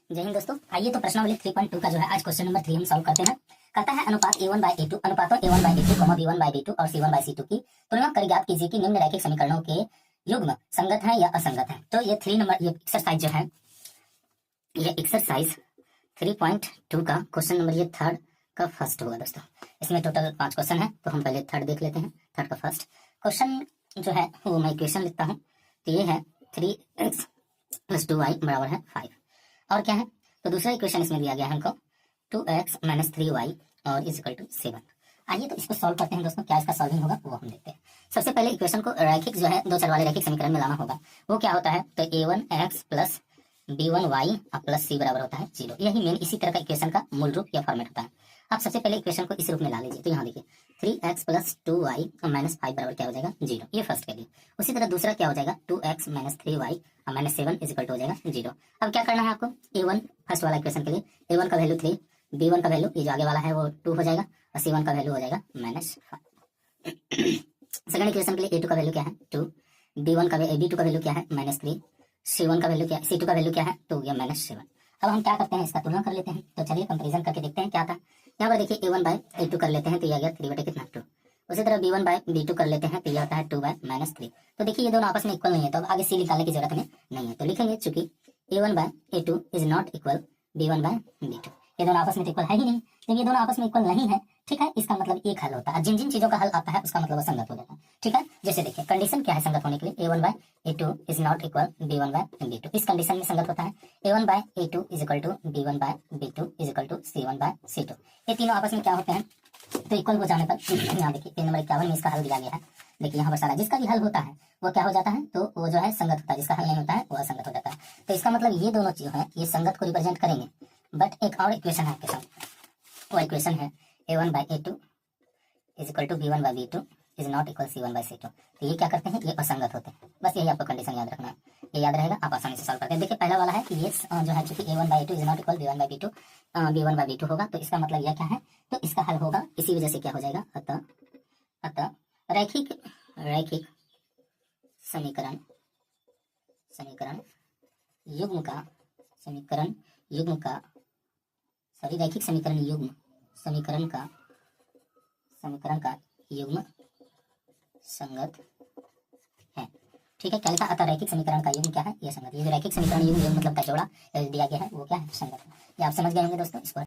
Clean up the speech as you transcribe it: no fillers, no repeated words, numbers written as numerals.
जय हिंद दोस्तों। आइए तो प्रश्नावली 3.2 का जो है आज क्वेश्चन नंबर 3 हम सॉल्व करते हैं। कहता है अनुपात a1 बाय a2 अनुपातों a1 by a2, b1 by b2 और c1 बाय c2 की तुलना कर ज्ञात कीजिए कि निम्न रैखिक समीकरणों के युग्म संगत हैं या असंगत हैं। तो ये 3 नंबर ये एक्सरसाइज जो है, ये एक्सरसाइज 3.2 का क्वेश्चन नंबर ये थर्ड का फर्स्ट होगा दोस्तों। इसमें टोटल 5 क्वेश्चन है, तो हम पहले थर्ड देख लेते हैं। थर्ड का फर्स्ट क्वेश्चन जो है वो मैं इक्वेशन लिखता हूँ। तो ये है 3x + 2y बराबर है 5। और क्या है, तो दूसरा इक्वेशन इसमें दिया गया है हमको 2x - 3y और = 7। आइए तो इसको सॉल्व करते हैं दोस्तों। क्या इसका सॉल्विंग होगा वो हम देखते हैं। सबसे पहले इक्वेशन को रैखिक जो है दो चर वाले रैखिक समीकरण में लाना होगा। वो क्या होता है, तो a1x + b1y + c बराबर होता है 0। यही मेन इसी तरह का इक्वेशन का मूल रूप या फॉर्मेट होता है। आप सबसे पहले इक्वेशन को इस रूप में ला लीजिए। तो यहाँ देखिए 3x + 2y - 5 बराबर क्या हो जाएगा 0। ये फर्स्ट के लिए। उसी तरह दूसरा क्या हो जाएगा 2x - 3y - 7 = हो जाएगा 0। अब क्या करना है आपको, a1 फर्स्ट वाला इक्वेशन के लिए a1 का वैल्यू 3, b1 का वैल्यू ये जो आगे वाला है वो 2 हो जाएगा और c1 का वैल्यू हो जाएगा -5। सेकंड इक्वेशन के लिए a2 का वैल्यू क्या है 2, b1 का b2 का वैल्यू क्या है -3, c1 का वैल्यू क्या है, c2 का वैल्यू क्या है तो ये -7। अब हम क्या करते हैं, इसका तुलना कर लेते हैं। तो चलिए कंपैरिजन करके देखते हैं क्या था। यहाँ पर देखिए a1 बाय a2 कर लेते हैं तो ये आ गया 3/2। उसी तरह b1 बाय b2 कर लेते हैं तो ये होता है 2/-3। तो देखिए ये दोनों आपस में इक्वल नहीं है, तो अब आगे c निकालने की जरूरत हमें नहीं है। तो लिखेंगे चूंकि a1 by a2 is not equal b1 by b2। ये दोनों आपस में इक्वल है ही नहीं। जब ये दोनों आपस में इक्वल नहीं है, ठीक है, इसका मतलब एक हल होता है। जिन जिन चीजों का हल आता है उसका मतलब वो संगत हो जाता है। ठीक है, जैसे देखिए कंडीशन क्या है संगत होने के लिए, a1 by a2 is not equal b1 by b2। इस कंडीशन में संगत होता है a1 by a2 = b1 by b2 = c1 bye c2। ये तीनों आपस में क्या होते हैं, तो इक्वल हो जाने पर यहाँ देखिए पेज नंबर 51 में इसका हल दिया गया है। देखिए यहाँ पर सारा जिसका भी हल होता है वो क्या हो जाता है, तो वो जो है संगत होता है। जिसका हल नहीं होता है वो असंगत हो जाता है। तो इसका मतलब ये दोनों चीज है ये संगत को रिप्रेजेंट करेंगे। बट एक और इक्वेशन है आपके साथ, वो इक्वेशन है a1 by a2 = b1 by b2 is not equal c1 bye c2। तो ये क्या करते हैं, ये असंगत होते हैं। बस यही आपको कंडीशन याद रखना है, ये याद रहेगा, आप आसानी से सॉल्व करते हैं। देखिए पहला वाला है कि ये जो है चूंकि a1 by a2 is not equal b1 by b2 b1 by b2 होगा, तो इसका मतलब यह क्या है, तो इसका हल होगा इसी वजह से क्या हो जाएगा, अतः रैखिक रैखिक समीकरण समीकरण युग्म का समीकरण युग्म का सॉरी रैखिक समीकरण युग्म समीकरण का युग्म संगत है। ठीक है, क्या लिखा, अतः रैखिक समीकरण का युग्म क्या है, ये संगत। ये जो रैखिक समीकरण युग्म मतलब का जोड़ा दिया गया है वो क्या है, संगत है। ये आप समझ गए होंगे दोस्तों इसको।